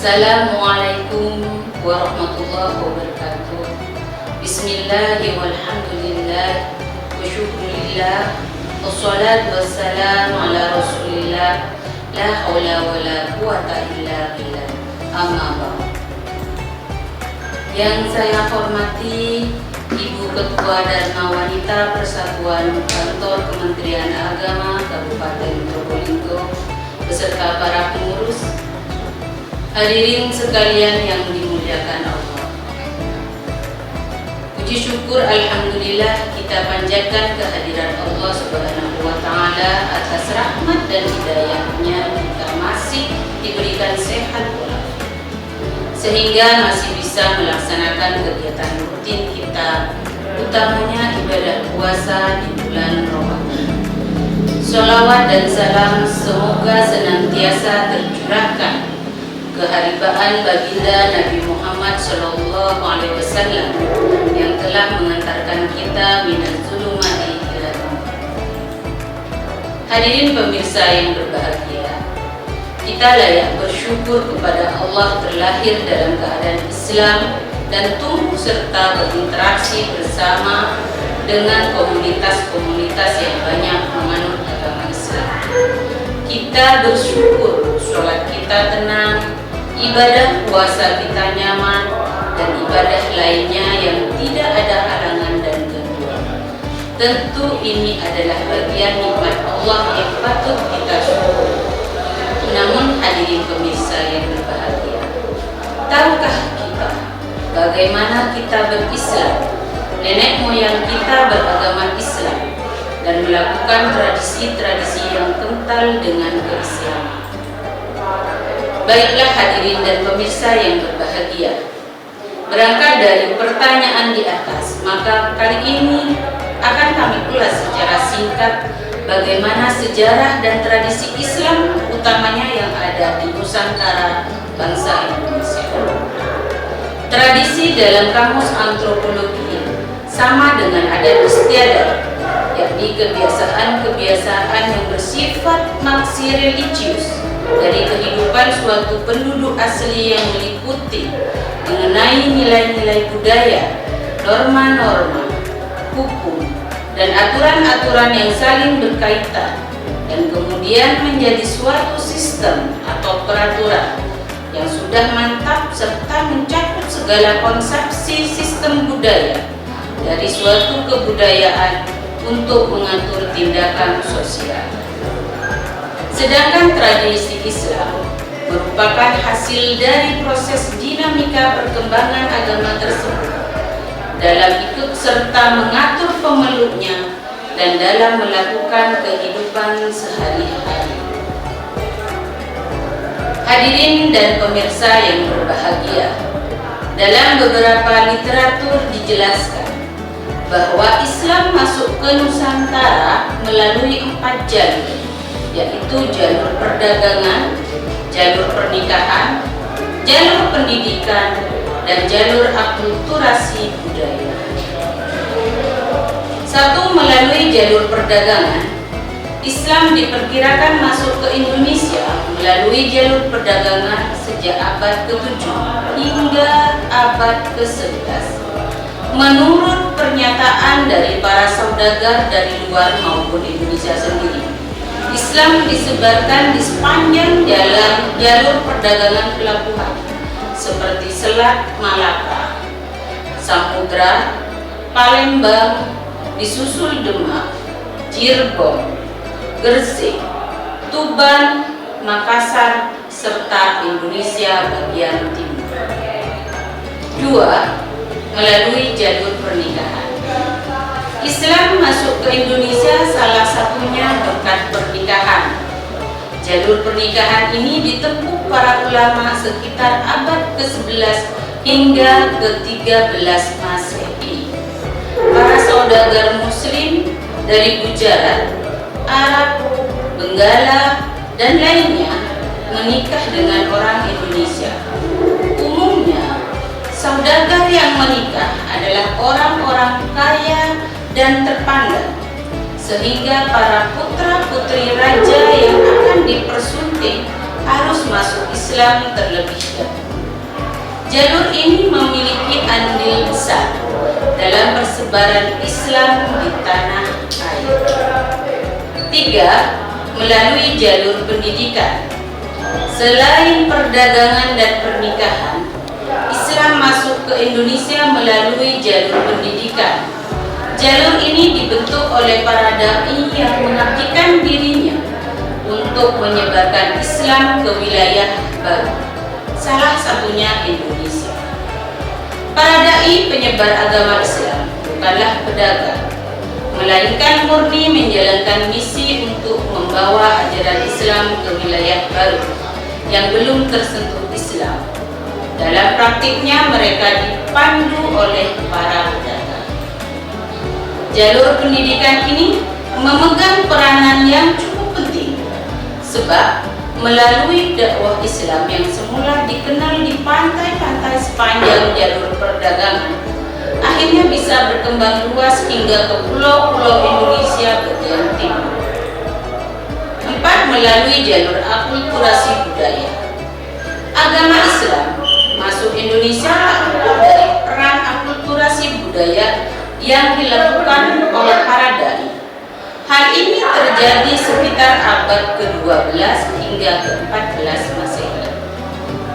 Assalamualaikum warahmatullahi wabarakatuh. Bismillahirrahmanirrahim. Walhamdulillah wa syukurillah. Wassalatu wassalamu ala rasulillah. La haula wa la quwata illa billah. Amma ba'd. Yang saya hormati Ibu Ketua Dharma Wanita Persatuan Kantor Kementerian Agama Kabupaten Probolinggo beserta para pengurus, hadirin sekalian yang dimuliakan Allah. Puji syukur alhamdulillah kita panjatkan kehadiran Allah Subhanahu wa taala atas rahmat dan hidayahnya kita masih diberikan sehat walafiat, sehingga masih bisa melaksanakan kegiatan rutin kita, utamanya ibadah puasa di bulan Ramadan. Sholawat dan salam semoga senantiasa tercurahkan keharibaan baginda Nabi Muhammad SAW yang telah mengantarkan kita minaz zulumati ila nur. Hadirin pemirsa yang berbahagia, kita layak bersyukur kepada Allah terlahir dalam keadaan Islam dan tumbuh serta berinteraksi bersama dengan komunitas-komunitas yang banyak menganut agama Islam. Kita bersyukur sholat kita tenang, ibadah puasa kita nyaman, dan ibadah lainnya yang tidak ada halangan dan gangguan. Tentu ini adalah bagian nikmat Allah yang patut kita syukuri. Namun hadirin pemirsa yang berbahagia, tahukah kita bagaimana kita berislam? Nenek moyang kita beragama Islam dan melakukan tradisi-tradisi yang kental dengan keislaman. Baiklah hadirin dan pemirsa yang berbahagia, berangkat dari pertanyaan di atas, maka kali ini akan kami ulas secara singkat bagaimana sejarah dan tradisi Islam utamanya yang ada di Nusantara bangsa Indonesia. Tradisi dalam kamus antropologi sama dengan adat istiadat, yakni kebiasaan-kebiasaan yang bersifat maksi religius dari kehidupan suatu penduduk asli yang meliputi mengenai nilai-nilai budaya, norma-norma, hukum, dan aturan-aturan yang saling berkaitan, dan kemudian menjadi suatu sistem atau peraturan yang sudah mantap serta mencakup segala konsepsi sistem budaya dari suatu kebudayaan untuk mengatur tindakan sosial. Sedangkan tradisi Islam merupakan hasil dari proses dinamika perkembangan agama tersebut dalam ikut serta mengatur pemeluknya dan dalam melakukan kehidupan sehari-hari. Hadirin dan pemirsa yang berbahagia, dalam beberapa literatur dijelaskan bahwa Islam masuk ke Nusantara melalui 4 jalur, yaitu jalur perdagangan, jalur pernikahan, jalur pendidikan, dan jalur akulturasi budaya. 1. Melalui jalur perdagangan, Islam diperkirakan masuk ke Indonesia melalui jalur perdagangan sejak abad ke-7 hingga abad ke-11. Menurut pernyataan dari para saudagar dari luar maupun Indonesia sendiri, Islam disebarkan di sepanjang jalur perdagangan pelabuhan seperti Selat Malaka, Samudra, Palembang, disusul Demak, Cirebon, Gresik, Tuban, Makassar, serta Indonesia bagian timur. 2. Melalui jalur pernikahan, Islam masuk ke Indonesia salah satunya berkat pernikahan. Jalur pernikahan ini ditempuh para ulama sekitar abad ke-11 hingga ke-13 Masehi. Para saudagar muslim dari Gujarat, Arab, Benggala, dan lainnya menikah dengan orang Indonesia. Umumnya saudagar yang menikah adalah orang-orang kaya dan terpandang, sehingga para putra-putri raja yang akan dipersunting harus masuk Islam terlebih dahulu. Jalur ini memiliki andil besar dalam persebaran Islam di tanah air. 3. Melalui jalur pendidikan. Selain perdagangan dan pernikahan, Islam masuk ke Indonesia melalui jalur pendidikan. Jalur ini dibentuk oleh para dai yang mengabdikan dirinya untuk menyebarkan Islam ke wilayah baru, salah satunya Indonesia. Para dai penyebar agama Islam bukanlah pedagang, melainkan murni menjalankan misi untuk membawa ajaran Islam ke wilayah baru yang belum tersentuh Islam. Dalam praktiknya mereka dipandu oleh para pedagang. Jalur pendidikan ini memegang peranan yang cukup penting, sebab melalui dakwah Islam yang semula dikenal di pantai-pantai sepanjang jalur perdagangan, akhirnya bisa berkembang luas hingga ke pulau-pulau Indonesia bagian timur. 4. Melalui jalur akulturasi budaya. Agama Islam masuk Indonesia akibat dari peran akulturasi budaya yang dilakukan oleh para dai. Hal ini terjadi sekitar abad ke-12 hingga ke-14 Masehi.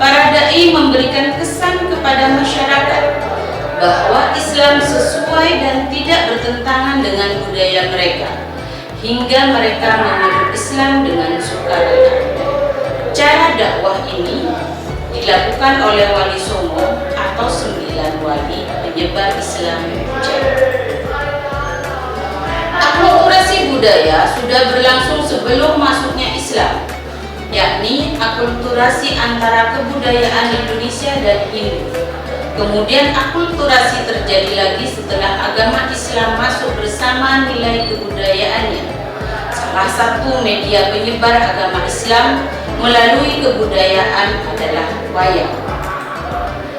Para dai memberikan kesan kepada masyarakat bahwa Islam sesuai dan tidak bertentangan dengan budaya mereka, hingga mereka memeluk Islam dengan sukarela. Cara dakwah ini dilakukan oleh Wali Songo atau 9 wali penyebar Islam Jawa. Akulturasi budaya sudah berlangsung sebelum masuknya Islam, yakni akulturasi antara kebudayaan Indonesia dan Hindu. Kemudian akulturasi terjadi lagi setelah agama Islam masuk bersama nilai kebudayaannya. Salah satu media penyebar agama Islam melalui kebudayaan adalah wayang.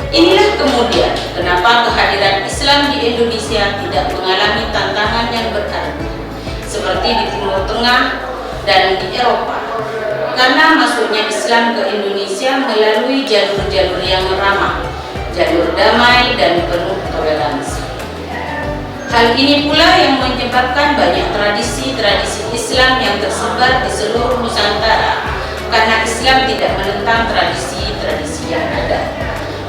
Inilah kemudian kenapa kehadiran Islam di Indonesia tidak mengalami tantangan yang berarti seperti di Timur Tengah dan di Eropa, karena masuknya Islam ke Indonesia melalui jalur-jalur yang ramah, jalur damai dan penuh toleransi. Hal ini pula yang menyebabkan banyak tradisi-tradisi Islam yang tersebar di seluruh Nusantara, karena Islam tidak menentang tradisi-tradisi yang ada.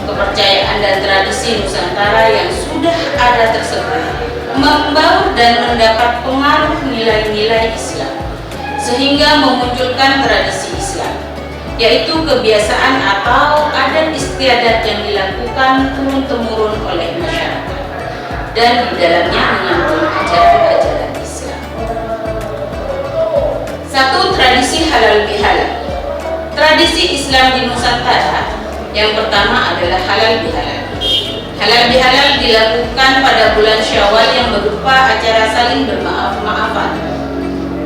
Kepercayaan dan tradisi Nusantara yang sudah ada tersebut membaur dan mendapat pengaruh nilai-nilai Islam, sehingga memunculkan tradisi Islam, yaitu kebiasaan atau adat istiadat yang dilakukan turun-temurun oleh masyarakat, dan di dalamnya menyambung ajaran-ajaran Islam. 1. Tradisi halal bihalal. Tradisi Islam di Nusantara yang pertama adalah halal bihalal. Halal bihalal dilakukan pada bulan Syawal yang berupa acara saling bermaaf-maafan.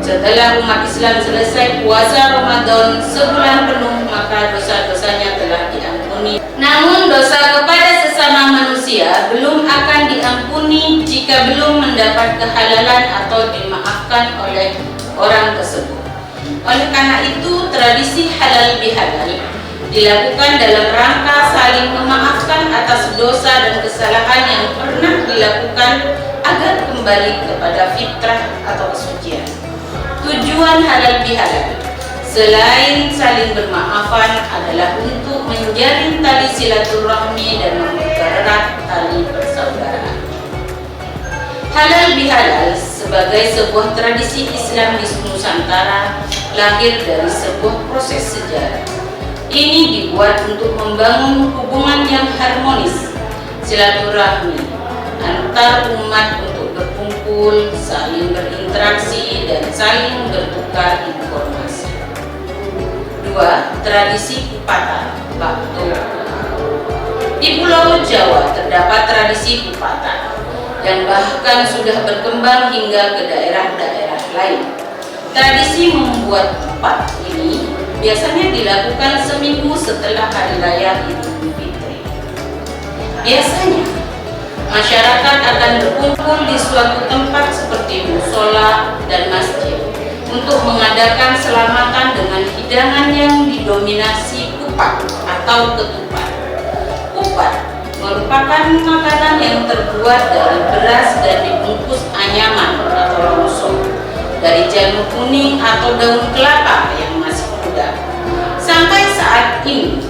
Setelah umat Islam selesai puasa Ramadan sebulan penuh, maka dosa-dosanya telah diampuni. Namun dosa kepada sesama manusia belum akan diampuni jika belum mendapat kehalalan atau dimaafkan oleh orang tersebut. Oleh karena itu, tradisi halal bihalal dilakukan dalam rangka saling memaafkan atas dosa dan kesalahan yang pernah dilakukan agar kembali kepada fitrah atau kesucian. Tujuan halal bihalal selain saling bermaafan adalah untuk menjalin tali silaturahmi dan mempererat tali persaudaraan. Halal bihalal sebagai sebuah tradisi Islam di Nusantara lahir dari sebuah proses sejarah. Ini dibuat untuk membangun hubungan yang harmonis, silaturahmi antar umat untuk berkumpul, saling berinteraksi, dan saling bertukar informasi. 2. Tradisi kupatan, bakto. Di Pulau Jawa terdapat tradisi kupatan yang bahkan sudah berkembang hingga ke daerah-daerah lain. Tradisi membuat kupat ini biasanya dilakukan seminggu setelah Hari Raya Idul Fitri. Biasanya, masyarakat akan berkumpul di suatu tempat seperti musola dan masjid. untuk mengadakan selamatan dengan hidangan yang didominasi kupat atau ketupat. Kupat merupakan makanan yang terbuat dari beras dan dibungkus anyaman atau longsor dari jamur kuning atau daun kelapa yang masih muda. Sampai saat ini,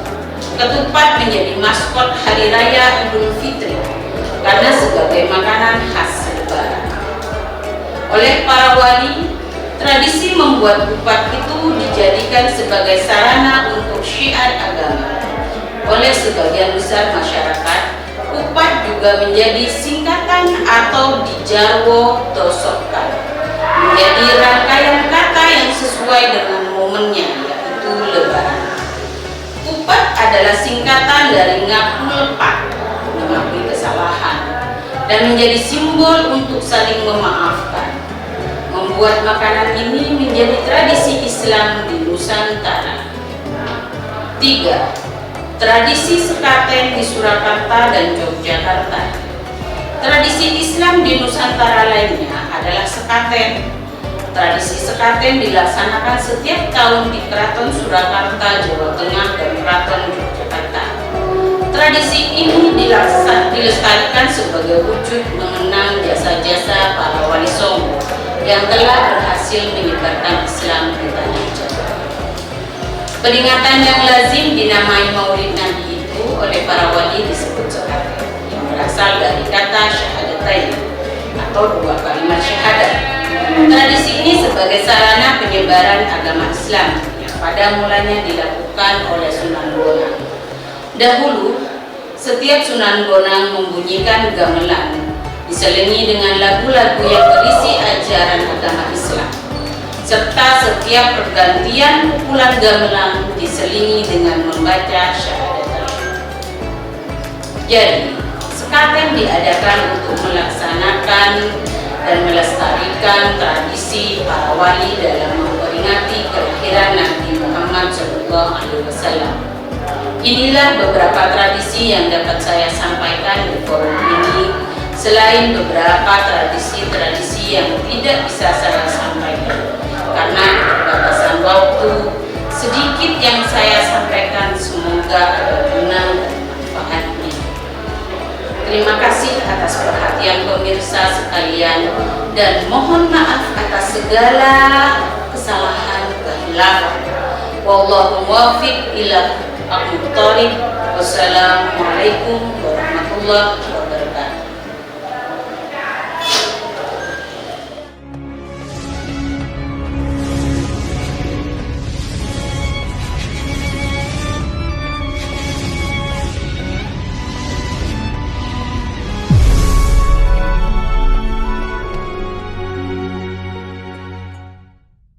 ketupat menjadi maskot Hari Raya Idul Fitri karena sebagai makanan khas Lebaran. Oleh para wali, tradisi membuat kupat itu dijadikan sebagai sarana untuk syiar agama. Oleh sebagian besar masyarakat, kupat juga menjadi singkatan atau dijarwo dosokkan, menjadi rangkaian kata yang sesuai dengan momennya, yaitu Lebaran. Kupat adalah singkatan dari ngaku lepat, mengakui kesalahan, dan menjadi simbol untuk saling memaafkan. Membuat makanan ini menjadi tradisi Islam di Nusantara. 3. Tradisi sekaten di Surakarta dan Yogyakarta. Tradisi Islam di Nusantara lainnya adalah sekaten. Tradisi sekaten dilaksanakan setiap tahun di Keraton Surakarta, Jawa Tengah, dan Keraton Yogyakarta. Tradisi ini dilestarikan sebagai wujud mengenang jasa-jasa para wali songo yang telah berhasil menyebarkan Islam di tanah Jawa. Peringatan yang lazim dinamai Maulid Nabi itu oleh para wali disebut sekaten, yang berasal dari kata syahadatain atau dua kalimat syahadat. Tradisi ini sebagai sarana penyebaran agama Islam yang pada mulanya dilakukan oleh Sunan Bonang. Dahulu, setiap Sunan Bonang membunyikan gamelan diselingi dengan lagu-lagu yang berisi ajaran agama Islam, serta setiap pergantian pukulan gamelan diselingi dengan membaca syahadat. Jadi, sekaten diadakan untuk melaksanakan dan melestarikan tradisi para wali dalam memperingati kelahiran Nabi Muhammad SAW. Inilah beberapa tradisi yang dapat saya sampaikan di forum ini, selain beberapa tradisi-tradisi yang tidak bisa saya sampaikan karena keterbatasan waktu. Sedikit yang saya sampaikan semoga ada guna dan manfaatnya. Terima kasih atas perhatian pemirsa sekalian dan mohon maaf atas segala kesalahan kehilafan. Wallahu muwaffiq ila aqwamit thoriq. Wassalamualaikum warahmatullahi